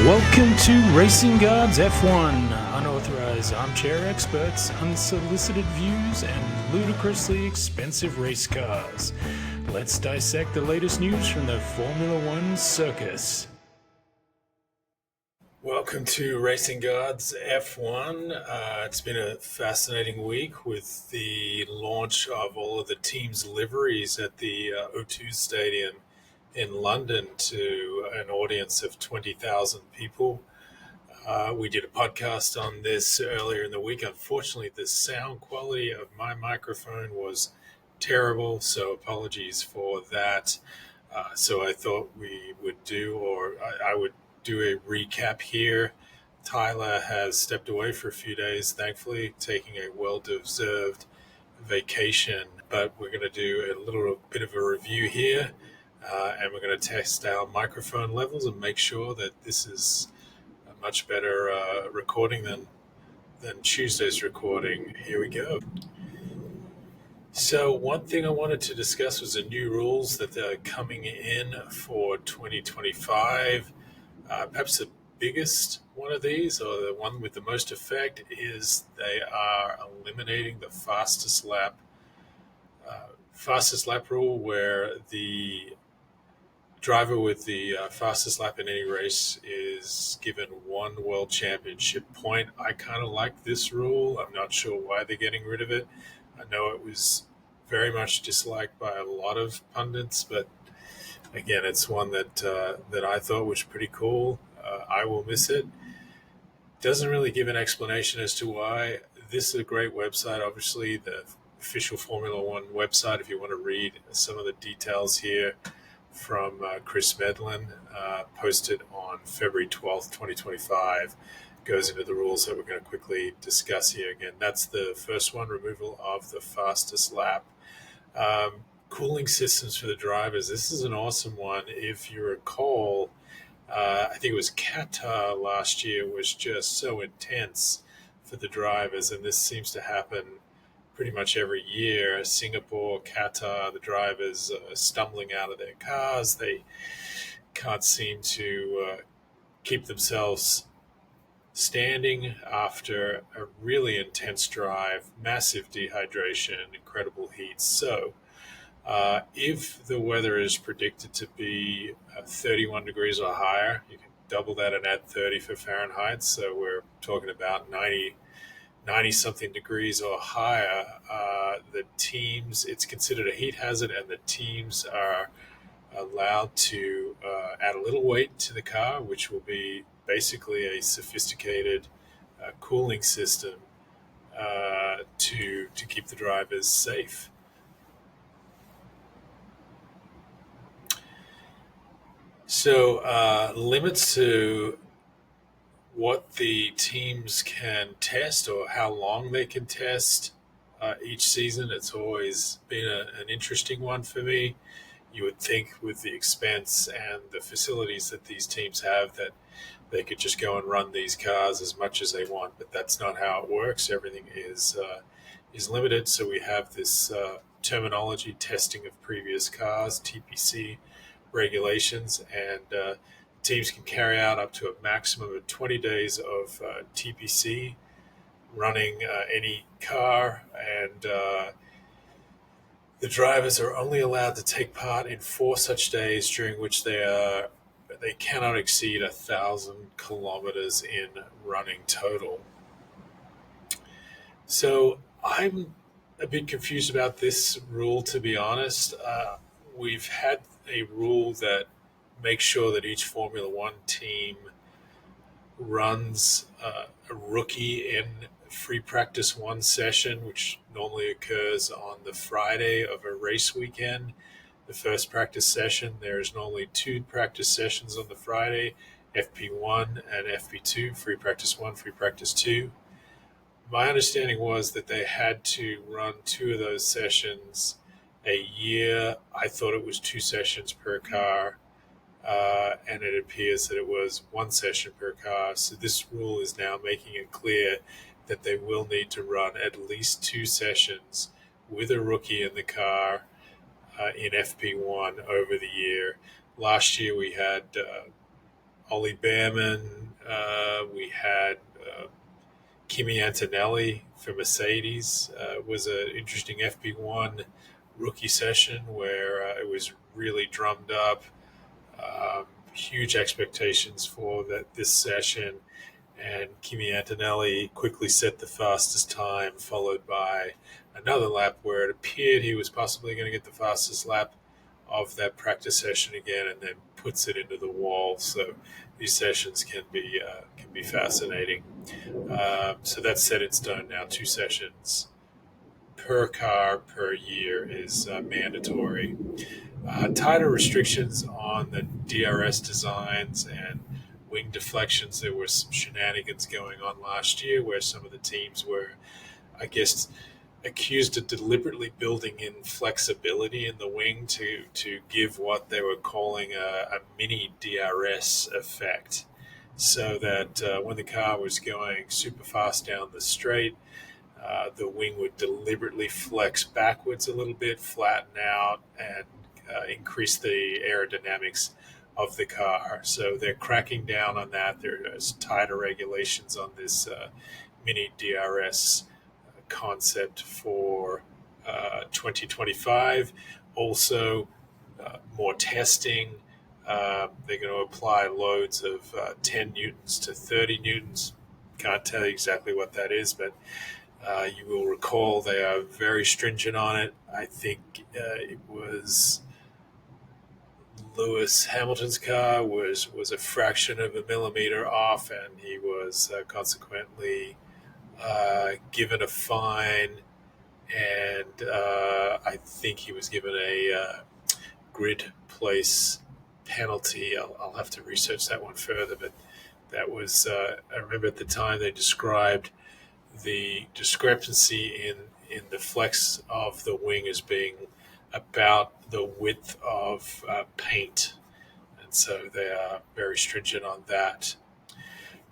Welcome to Racing Gods F1, unauthorized armchair experts, unsolicited views, and ludicrously expensive race cars. Let's dissect the latest news from the Formula One circus. Welcome to Racing Gods F1. It's been a fascinating week with the launch of all of the teams' liveries at the O2 Stadium in London to an audience of 20,000 people. We did a podcast on this earlier in the week. Unfortunately, the sound quality of my microphone was terrible, so apologies for that. So I thought we would I would do a recap here. Tyler has stepped away for a few days, thankfully, taking a well-deserved vacation. But we're going to do a little bit of a review here, and we're going to test our microphone levels and make sure that this is a much better recording than Tuesday's recording. Here we go. So one thing I wanted to discuss was the new rules that are coming in for 2025. Perhaps the biggest one of these, or the one with the most effect, is they are eliminating the fastest lap rule, where the driver with the fastest lap in any race is given one world championship point. I kind of like this rule. I'm not sure why they're getting rid of it. I know it was very much disliked by a lot of pundits, but again, it's one that I thought was pretty cool. I will miss it. Doesn't really give an explanation as to why. This is a great website, obviously, the official Formula One website, if you want to read some of the details here from Chris Medlin, posted on February 12th, 2025, goes into the rules that we're going to quickly discuss here again. That's the first one, removal of the fastest lap. Cooling systems for the drivers. This is an awesome one. If you recall, I think it was Qatar last year was just so intense for the drivers, and this seems to happen pretty much every year. Singapore, Qatar, the drivers stumbling out of their cars. They can't seem to keep themselves standing after a really intense drive, massive dehydration, incredible heat. So if the weather is predicted to be 31 degrees or higher, you can double that and add 30 for Fahrenheit. So we're talking about 90 something degrees or higher. The teams, it's considered a heat hazard, and the teams are allowed to add a little weight to the car, which will be basically a sophisticated cooling system to keep the drivers safe. So limits to what the teams can test or how long they can test each season. It's always been an interesting one for me. You would think with the expense and the facilities that these teams have that they could just go and run these cars as much as they want, but that's not how it works. Everything is limited. So we have this terminology, testing of previous cars, TPC regulations, and teams can carry out up to a maximum of 20 days of TPC running any car, and the drivers are only allowed to take part in 4 such days, during which they cannot exceed 1,000 kilometers in running total. So I'm a bit confused about this rule, to be honest. We've had a rule that makes sure that each Formula One team runs a rookie in free practice 1 session, which normally occurs on the Friday of a race weekend. The first practice session, there's normally 2 practice sessions on the Friday, FP1 and FP2, free practice 1, free practice 2. My understanding was that they had to run 2 of those sessions a year. I thought it was 2 sessions per car, and it appears that it was 1 session per car. So this rule is now making it clear that they will need to run at least 2 sessions with a rookie in the car in FP1 over the year. Last year we had Ollie Behrman. We had Kimi Antonelli for Mercedes. Was an interesting FP1 rookie session where it was really drummed up. Huge expectations for this session, and Kimi Antonelli quickly set the fastest time, followed by another lap where it appeared he was possibly going to get the fastest lap of that practice session again, and then puts it into the wall. So these sessions can be fascinating. So that's set in stone now. 2 sessions per car per year is mandatory. Tighter restrictions on the DRS designs and wing deflections. There were some shenanigans going on last year where some of the teams were, I guess, accused of deliberately building in flexibility in the wing to give what they were calling a mini DRS effect. So that when the car was going super fast down the straight, the wing would deliberately flex backwards a little bit, flatten out, and increase the aerodynamics of the car. So they're cracking down on that. There's tighter regulations on this mini DRS concept for 2025. Also, more testing. They're going to apply loads of 10 newtons to 30 newtons. Can't tell you exactly what that is, but you will recall they are very stringent on it. I think it was Lewis Hamilton's car was a fraction of a millimeter off, and he was consequently given a fine, and I think he was given a grid place penalty. I'll have to research that one further, but that was I remember at the time they described the discrepancy in the flex of the wing as being about the width of paint, and so they are very stringent on that.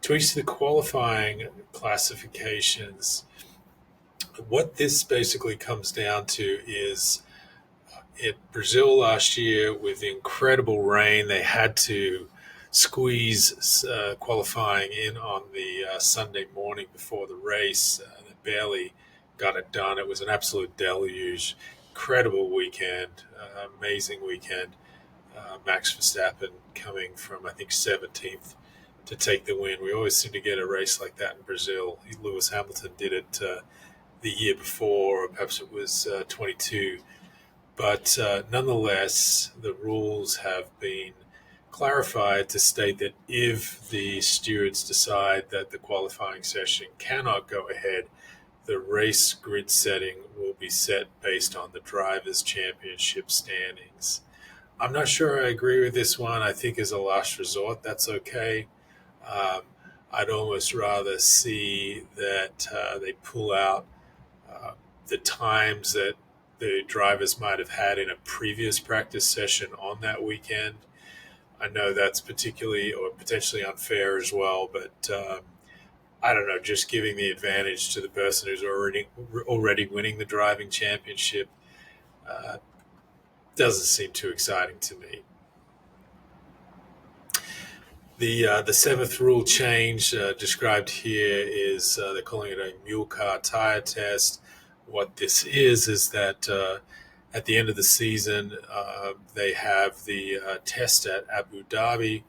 Tweaks to the qualifying classifications. What this basically comes down to is in Brazil last year, with incredible rain, they had to squeeze qualifying in on the Sunday morning before the race. They barely got it done. It was an absolute deluge. Incredible weekend, amazing weekend. Max Verstappen coming from, I think, 17th to take the win. We always seem to get a race like that in Brazil. Lewis Hamilton did it the year before, or perhaps it was 22. But nonetheless, the rules have been clarified to state that if the stewards decide that the qualifying session cannot go ahead, the race grid setting will be set based on the drivers' championship standings. I'm not sure I agree with this one. I think as a last resort, that's okay. Um, I'd almost rather see that they pull out uh, the times that the drivers might have had in a previous practice session on that weekend. I know that's particularly or potentially unfair as well, but I don't know. Just giving the advantage to the person who's already winning the driving championship uh, doesn't seem too exciting to me. The seventh rule change described here is they're calling it a mule car tire test. What this is that at the end of the season they have the test at Abu Dhabi,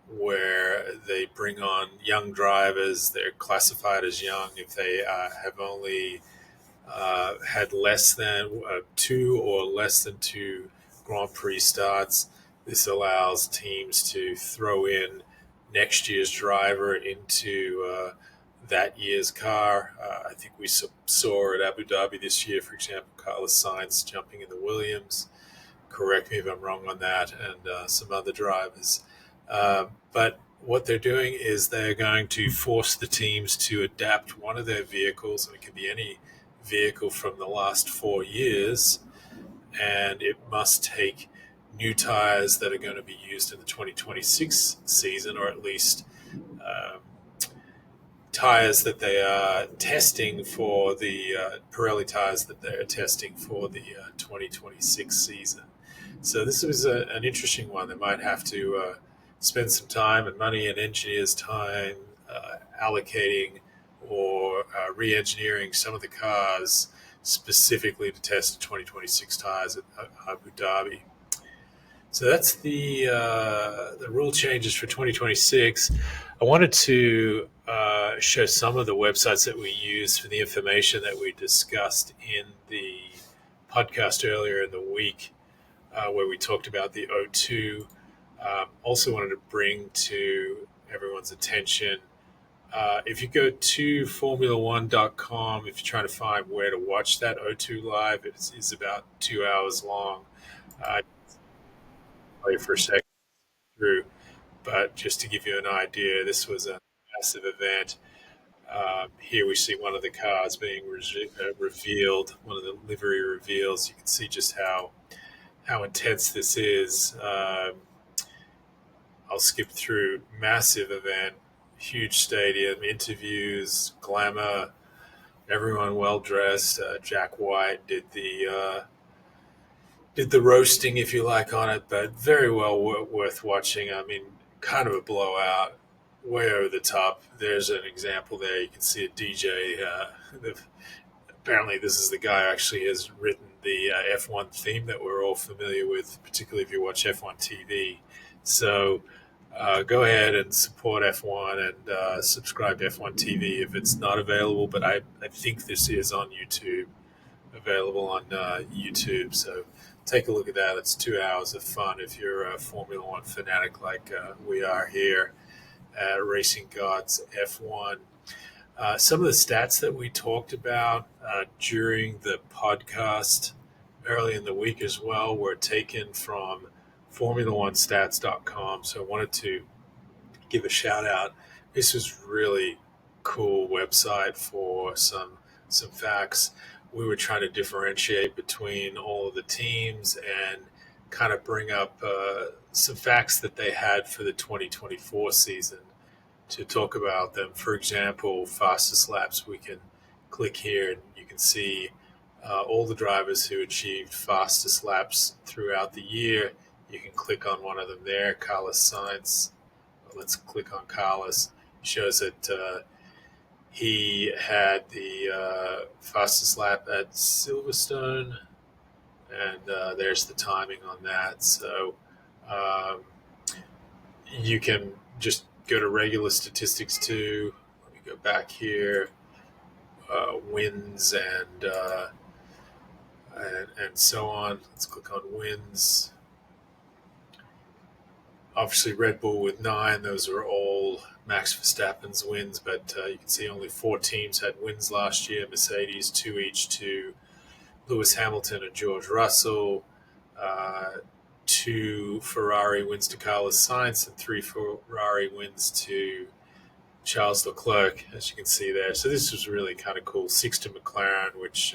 where they bring on young drivers. They're classified as young if they have only had less than two or less than two Grand Prix starts. This allows teams to throw in next year's driver into that year's car. I think we saw at Abu Dhabi this year, for example, Carlos Sainz jumping in the Williams. Correct me if I'm wrong on that, and some other drivers. But what they're doing is they're going to force the teams to adapt one of their vehicles, and it can be any vehicle from the last 4 years, and it must take new tires that are going to be used in the 2026 season, or at least um, tires that they are testing for the Pirelli tires that they are testing for the 2026 season. So this was an interesting one. They might have to spend some time and money and engineers' time allocating or re-engineering some of the cars specifically to test the 2026 tires at Abu Dhabi. So that's the rule changes for 2026. I wanted to show some of the websites that we use for the information that we discussed in the podcast earlier in the week, where we talked about the O2. Also wanted to bring to everyone's attention, if you go to Formula1.com, if you're trying to find where to watch that O2 live, it is about 2 hours long. Play for a second through, but just to give you an idea, this was a massive event. Here we see one of the cars being revealed, one of the livery reveals. You can see just how intense this is. I'll skip through. Massive event, huge stadium, interviews, glamour, everyone well dressed. Jack White did the roasting, if you like, on it, but very well worth watching. I mean, kind of a blowout, way over the top. There's an example there. You can see a DJ. Apparently, this is the guy who actually has written the F1 theme that we're all familiar with, particularly if you watch F1 TV. So go ahead and support F1 and subscribe to F1 TV if it's not available. But I think this is on YouTube, available on YouTube. So take a look at that. It's 2 hours of fun if you're a Formula One fanatic like we are here at Racing Gods F1. Some of the stats that we talked about during the podcast early in the week as well were taken from Formula1stats.com. So I wanted to give a shout out. This was really cool website for some facts. We were trying to differentiate between all of the teams and kind of bring up some facts that they had for the 2024 season to talk about them. For example, fastest laps, we can click here and you can see all the drivers who achieved fastest laps throughout the year. You can click on one of them there, Carlos Sainz. Let's click on Carlos. It shows that he had the fastest lap at Silverstone, and there's the timing on that. So you can just go to regular statistics too. Let me go back here. Wins and so on. Let's click on wins. Obviously, Red Bull with 9. Those are all Max Verstappen's wins, but you can see only 4 teams had wins last year. Mercedes, 2 each to Lewis Hamilton and George Russell. 2 Ferrari wins to Carlos Sainz, and 3 Ferrari wins to Charles Leclerc, as you can see there. So this was really kind of cool. 6 to McLaren, which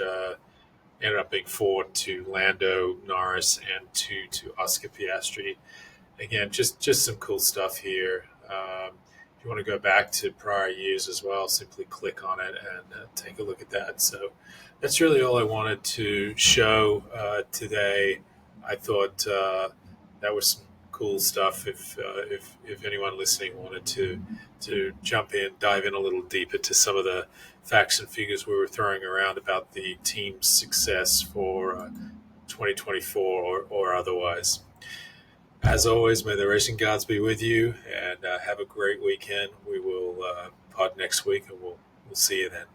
ended up being 4 to Lando Norris and 2 to Oscar Piastri. Again, just some cool stuff here. If you want to go back to prior years as well, simply click on it and take a look at that. So that's really all I wanted to show today. I thought that was some cool stuff. If anyone listening wanted to jump in, dive in a little deeper to some of the facts and figures we were throwing around about the team's success for 2024 or otherwise. As always, may the racing gods be with you, and have a great weekend. We will pod next week, and we'll see you then.